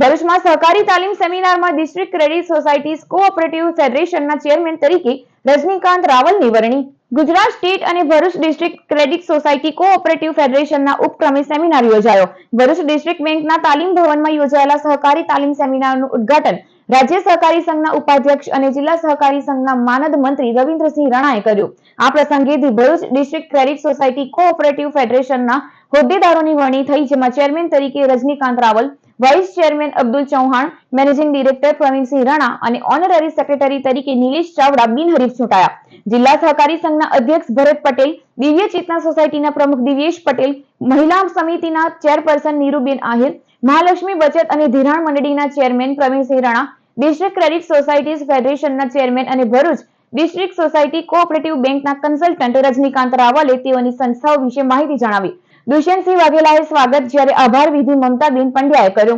ભરૂચમાં સહકારી તાલીમ સેમિનારમાં ડિસ્ટ્રિક્ટ ક્રેડિટ સોસાયટીઝ કોઓપરેટિવ ફેડરેશનના ચેરમેન તરીકે રજનીકાંત રાવલની વરણી. ગુજરાત સ્ટેટ અને Bharuch district credit society cooperative ફેડરેશનના ઉપક્રમે સેમિનાર યોજાયો. ભરૂચ ડિસ્ટ્રિક્ટ બેંકના તાલીમ ભવનમાં યોજાયેલા સહકારી તાલીમ સેમિનારનું ઉદ્ઘાટન રાજ્ય સહકારી સંઘના ઉપાધ્યક્ષ અને જિલ્લા સહકારી સંઘના માનદ મંત્રી રવિન્દ્રસિંહ રાણાએ કર્યું. આ પ્રસંગે Bharuch district credit society cooperative ફેડરેશનના હોદ્દેદારોની વરણી થઈ, જેમાં ચેરમેન તરીકે Rajnikant Raval, vice chairman Abdul Chauhan, managing director Pravinsinh Rana અને ઓનરરી સેક્રેટરી તરીકે નિલેશ ચાવડા બિનહરીફ ચૂંટાયા. જિલ્લા સહકારી સંઘના અધ્યક્ષ ભરત પટેલ, દિવ્ય ચેતના સોસાયટીના પ્રમુખ દિવ્યેશ પટેલ, મહિલા સમિતિના ચેરપર્સન નીરુબેન આહિર, મહાલક્ષ્મી બચત અને ધિરાણ મંડળીના chairman Pravinsinh Rana, district credit societies ફેડરેશનના ચેરમેન અને ભરૂચ ડિસ્ટ્રિક્ટ સોસાયટી કોઓપરેટિવ બેંકના કન્સલ્ટન્ટ રજનીકાંત રાવલે તેઓની સંસ્થાઓ વિશે માહિતી જણાવી. દુષ્યંતસિંહ વાઘેલાએ સ્વાગત, જ્યારે આભાર વિધિ મમતાબેન પંડ્યાએ કર્યો.